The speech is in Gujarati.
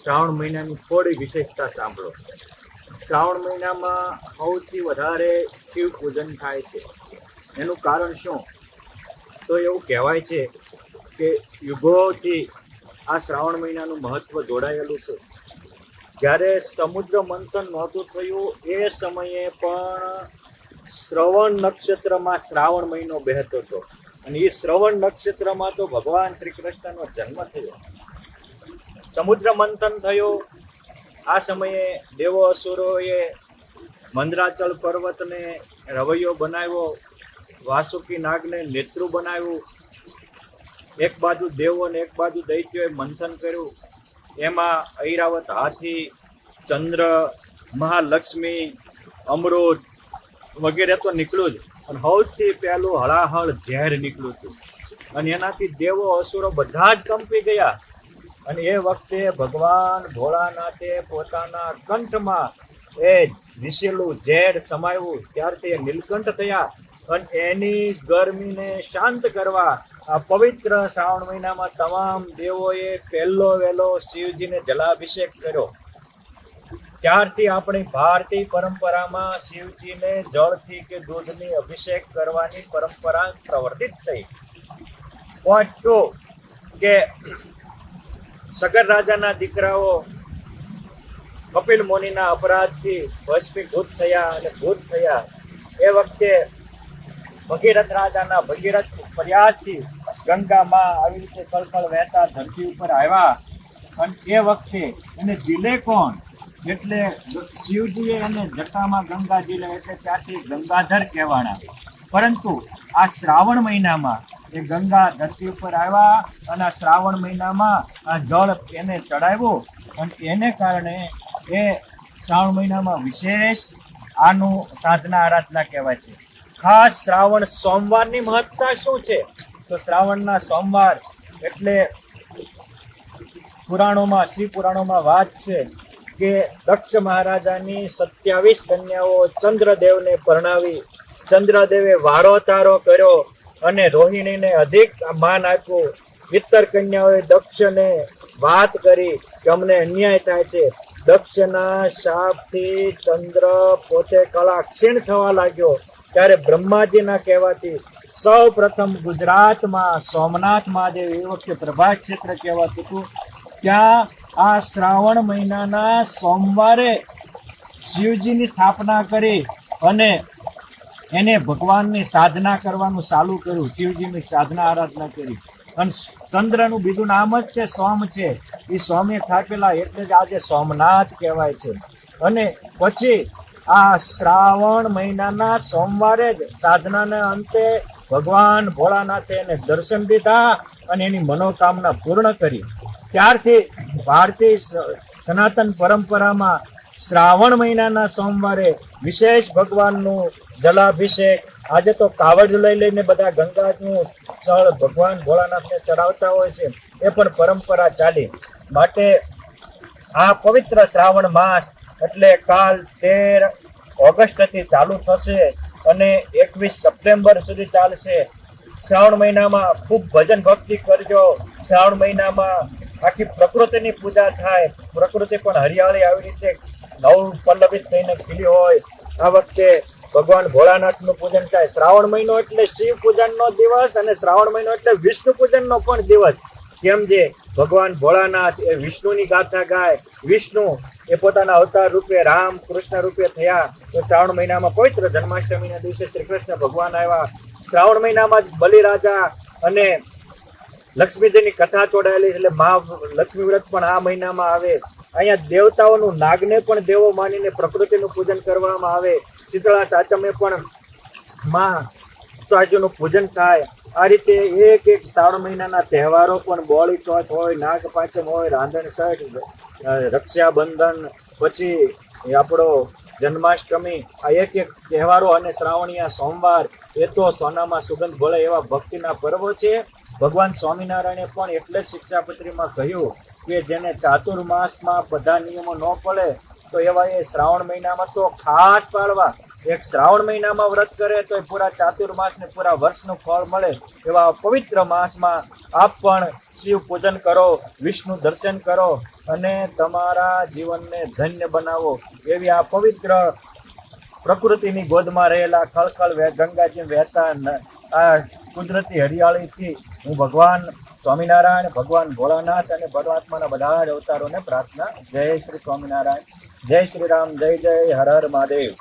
શ્રાવણ મહિનાની થોડી વિશેષતા સાંભળો. શ્રાવણ મહિનામાં સૌથી વધારે શિવ પૂજન થાય છે. એનું કારણ શું? તો એવું કહેવાય છે કે યુગોથી આ શ્રાવણ મહિનાનું મહત્ત્વ જોડાયેલું છે. જ્યારે સમુદ્ર મંથન નહોતું થયું એ સમયે પણ શ્રવણ નક્ષત્રમાં શ્રાવણ મહિનો બહેતો હતો, અને એ શ્રવણ નક્ષત્રમાં તો ભગવાન શ્રી કૃષ્ણનો જન્મ થયો. સમુદ્ર મંથન થયું. આ સમયે દેવો અસુરોએ મંદરાચલ પર્વતને રવૈયો બનાવ્યો, વાસુકી નાગને નેત્રુ બનાવ્યું. એક બાજુ દેવો ને એક બાજુ દૈત્યોએ મંથન કર્યું. એમાં ઐરાવત હાથી, ચંદ્ર, મહાલક્ષ્મી, અમૃત વગેરે તો નીકળ્યું જ, અને સૌથી પહેલું હળાહળ ઝેર નીકળ્યું હતું, અને એનાથી દેવો અસુરો બધા જ કંપી ગયા. અને એ વખતે ભગવાન ભોળાનાથે પોતાના કંઠમાં એ વિશેલું ઝેર સમાયું. ત્યારથી એ નીલકંઠ થયા, અને એની ગરમીને શાંત કરવા આ પવિત્ર શ્રાવણ મહિનામાં તમામ દેવોએ પહેલો વહેલો શિવજીને જલાભિષેક કર્યો. ત્યારથી આપણી ભારતીય પરંપરામાં શિવજીને જળથી કે દૂધની અભિષેક કરવાની પરંપરા પ્રવર્તિત થઈ. પોઈન્ટ 2 કે સગર રાજાના દીકરાઓ કપિલ મુનિના અપરાધથી ભસ્મીભૂત થયા અને ભૂત થયા. એ વખતે ભગીરથ રાજાના ભગીરથ પ્રયાસથી ગંગામાં આવી રીતે કળકળ વહેતા ધરતી ઉપર આવ્યા. અને એ વખતે એને જીલે કોણ? એટલે શિવજીએ એને જટામાં ગંગા જીલે, એટલે ત્યાંથી ગંગાધર કહેવાના. પરંતુ આ શ્રાવણ મહિનામાં એ ગંગા ધરતી ઉપર આવ્યા, અને આ શ્રાવણ મહિનામાં આ જળ એને ચડાવ્યું, અને એને કારણે એ શ્રાવણ મહિનામાં વિશેષ આનું સાધના આરાધના કહેવાય છે. ખાસ શ્રાવણ સોમવારની મહત્તા શું છે? તો શ્રાવણના સોમવાર એટલે પુરાણોમાં, શિવ પુરાણોમાં વાત છે કે દક્ષ મહારાજાની 27 કન્યાઓ ચંદ્રદેવને પરણાવી. ચંદ્રદેવે વારો તારો કર્યો અને રોહિણીને અધિક માન આપ્યું. ઇતર કન્યાઓએ દક્ષને વાત કરી કે અમને અન્યાય થાય છે. દક્ષના શાપથી ચંદ્ર પોતે કળા ક્ષીણ થવા લાગ્યો. ત્યારે બ્રહ્માજીના કહેવાથી સૌ પ્રથમ ગુજરાતમાં સોમનાથ મહાદેવ, એ વખતે પ્રભાસ ક્ષેત્ર કહેવાતું હતું, ત્યાં આ શ્રાવણ મહિનાના સોમવારે શિવજીની સ્થાપના કરી અને એને ભગવાનની સાધના કરવાનું ચાલુ કર્યું. શિવજીની સાધના આરાધના કરી. અને ચંદ્રનું બીજું નામ જ તે સોમ છે. એ સોમે થાકેલા એટલે જ આજે સોમનાથ કહેવાય છે. અને પછી આ શ્રાવણ મહિનાના સોમવારે જ સાધનાના અંતે ભગવાન ભોળાનાથે એને દર્શન દીધા અને એની મનોકામના પૂર્ણ કરી. ત્યારથી ભારતીય સનાતન પરંપરામાં શ્રાવણ મહિનાના સોમવારે વિશેષ ભગવાનનું જલાભિષેક, આજે તો કાવડ લઈ લઈને બધા ગંગાનું જળ ભગવાન ભોળાનાથને ચડાવતા હોય છે, એ પણ પરંપરા ચાલી. માટે આ પવિત્ર શ્રાવણ માસ એટલે કાલ 13 ઓગસ્ટથી ચાલુ થશે અને 21 સપ્ટેમ્બર સુધી ચાલશે. શ્રાવણ મહિનામાં ખૂબ ભજન ભક્તિ કરજો. શ્રાવણ મહિનામાં આખી પ્રકૃતિની પૂજા થાય. પ્રકૃતિ પણ હરિયાળી આવી રીતે નવ પલ્લવિત થઈને ખીલી હોય. આ વખતે ભગવાન ભોળાનાથનું પૂજન થાય. શ્રાવણ મહિનો એટલે શિવ પૂજનનો દિવસ, અને શ્રાવણ મહિનો એટલે વિષ્ણુ પૂજનનો પણ દિવસ. કેમ જે ભગવાન ભોળાનાથ એ વિષ્ણુની ગાથા ગાય. વિષ્ણુ એ પોતાના અવતાર રૂપે રામ કૃષ્ણ રૂપે થયા. તો શ્રાવણ મહિનામાં પવિત્ર જન્માષ્ટમીના દિવસે શ્રી કૃષ્ણ ભગવાન આવ્યા. શ્રાવણ મહિનામાં જ બલિરાજા અને લક્ષ્મીજીની કથા જોડાયેલી, એટલે મહાલક્ષ્મી વ્રત પણ આ મહિનામાં આવે. અહીંયા દેવતાઓનું, નાગને પણ દેવો માનીને પ્રકૃતિનું પૂજન કરવામાં આવે. શીતળા સાતમે પણ માં સાચુનું પૂજન થાય. આ રીતે એક શ્રાવણ મહિનાના તહેવારો પણ બોળી ચોથ હોય, નાગ પાંચમ હોય, રાંધણ છઠ, રક્ષાબંધન, પછી આપણો જન્માષ્ટમી, આ એક તહેવારો અને શ્રાવણીયા સોમવાર એ તો સોનામાં સુગંધ ભળે એવા ભક્તિના પર્વો છે. ભગવાન સ્વામિનારાયણે પણ એટલે જ શિક્ષાપત્રીમાં કહ્યું કે જેને ચાતુર્માસમાં બધા નિયમો ન પડે તો એવા એ શ્રાવણ મહિનામાં તો ખાસ પાળવા. એક શ્રાવણ મહિનામાં વ્રત કરે તો પૂરા ચાતુર્માસ ને પૂરા વર્ષનું ફળ મળે એવા પવિત્ર માસમાં આપ પણ શિવ પૂજન કરો, વિષ્ણુ દર્શન કરો અને તમારા જીવનને ધન્ય બનાવો એવી આ પવિત્ર પ્રકૃતિની ગોદમાં રહેલા ખળખળ ગંગાજી વહેતા આ કુદરતી હરિયાળીથી હું ભગવાન સ્વામિનારાયણ, ભગવાન ભોળાનાથ અને પરમાત્માના બધા જ અવતારોને પ્રાર્થના. જય શ્રી સ્વામિનારાયણ, જય શ્રી રામ, જય જય હર હર મહાદેવ.